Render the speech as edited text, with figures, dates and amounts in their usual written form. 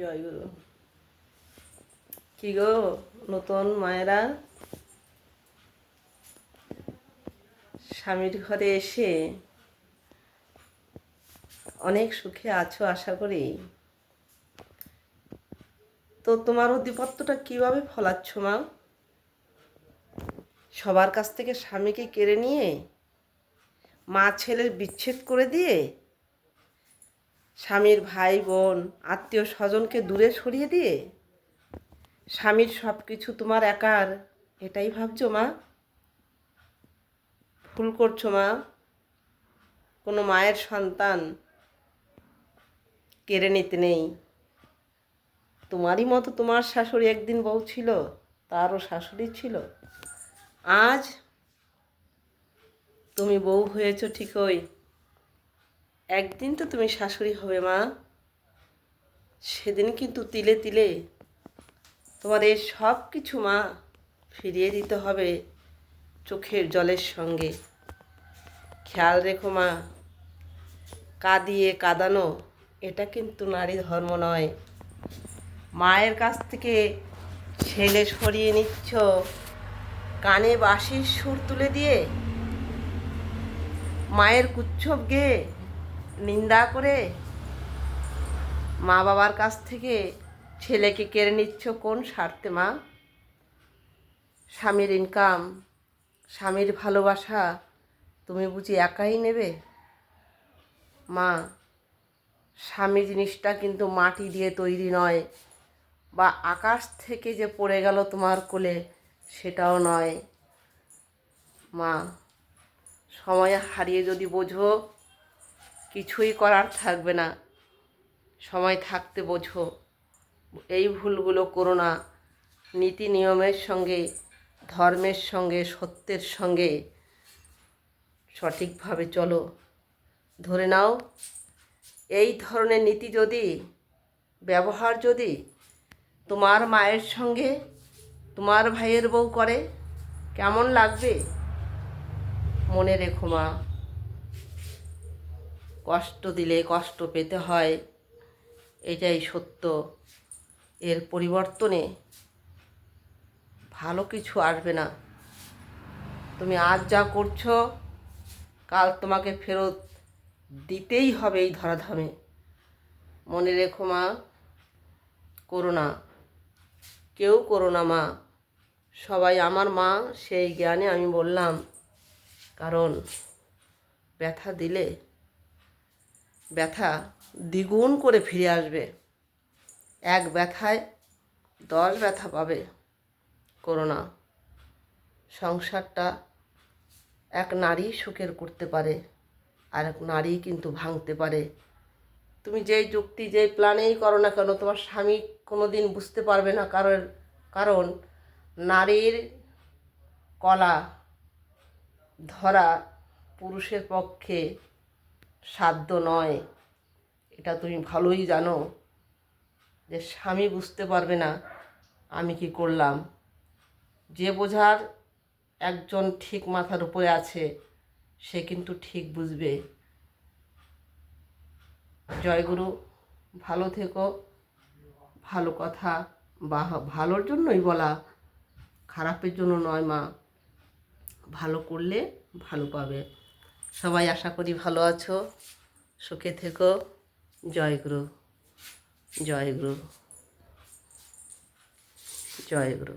জয়গুরু। কি গো নতুন মায়েরা, স্বামীর ঘরে এসে অনেক সুখে আছো আশা করি। তো তোমার অধিপত্যটা কিভাবে ফলাচ্ছ মা? সবার কাছ থেকে স্বামীকে কেড়ে নিয়ে, মা ছেলের বিচ্ছেদ করে দিয়ে, স্বামীর ভাই বোন আত্মীয় স্বজনকে দূরে সরিয়ে দিয়ে স্বামীর সব কিছু তোমার একার, এটাই ভাবছো মা? ভুল করছো মা। কোনো মায়ের সন্তান কেড়ে নিতে নেই। তোমারই মতো তোমার শাশুড়ি একদিন বউ ছিল, তারও শাশুড়ি ছিল। আজ তুমি বউ হয়েছো ঠিকই, একদিন তো তুমি শাশুড়ি হবে মা। সেদিন কিন্তু তিলে তিলে তোমার এই সব কিছু মা ফিরিয়ে দিতে হবে চোখের জলের সঙ্গে। খেয়াল রেখো মা, কাঁদিয়ে কাঁদানো এটা কিন্তু নারী ধর্ম নয়। মায়ের কাছ থেকে ছেলে সরিয়ে নিচ্ছ, কানে বাঁশির সুর তুলে দিয়ে, মায়ের কুচ্ছব গেয়ে নিন্দা করে মা বাবার কাছ থেকে ছেলেকে কেড়ে নিচ্ছ কোন স্বার্থে মা? স্বামীর ইনকাম, স্বামীর ভালোবাসা তুমি বুঝি একাই নেবে? মা, স্বামী জিনিসটা কিন্তু মাটি দিয়ে তৈরি নয়, বা আকাশ থেকে যে পড়ে গেল তোমার কোলে সেটাও নয়। মা, সময় হারিয়ে যদি বোঝো কিছুই করার থাকবে না, সময় থাকতে বোঝো। এই ভুলগুলো করো না। নীতি নিয়মের সঙ্গে, ধর্মের সঙ্গে, সত্যের সঙ্গে সঠিকভাবে চলো। ধরে নাও, এই ধরনের নীতি যদি, ব্যবহার যদি তোমার মায়ের সঙ্গে তোমার ভাইয়ের বউ করে, কেমন লাগবে? মনে রেখো মা, কষ্ট দিলে কষ্ট পেতে হয়, এটাই সত্য। এর পরিবর্তনে ভালো কিছু আসবে না। তুমি আজ যা করছো কাল তোমাকে ফেরত দিতেই হবে এই ধরাধামে। মনে রেখো মা, করো না, কেউ করো না মা। সবাই আমার মা, সেই জ্ঞানে আমি বললাম। কারণ ব্যথা দিলে ব্যথা দ্বিগুণ করে ফিরে আসবে। এক ব্যথায় 10 ব্যথা পাবে। করো না। সংসারটা এক নারী সুখের করতে পারে, আর এক নারী কিন্তু ভাঙতে পারে। তুমি যেই যুক্তি যেই প্ল্যানেই করো না কেন, তোমার স্বামী কোনো দিন বুঝতে পারবে না। কারণ নারীর কলা ধরা পুরুষের পক্ষে সাধ্য নয়। এটা তুমি ভালোই জানো যে স্বামী বুঝতে পারবে না আমি কি করলাম। যে বোঝার একজন ঠিক মাথার উপরে আছে, সে কিন্তু ঠিক বুঝবে। জয়গুরু, ভালো থেকো। ভালো কথা বা ভালোর জন্যই বলা, খারাপের জন্য নয় মা। ভালো করলে ভালো পাবে। সবাই আশা করি ভালো আছো, সুখে থেকো। জয়গুরু, জয়গুরু, জয়গুরু।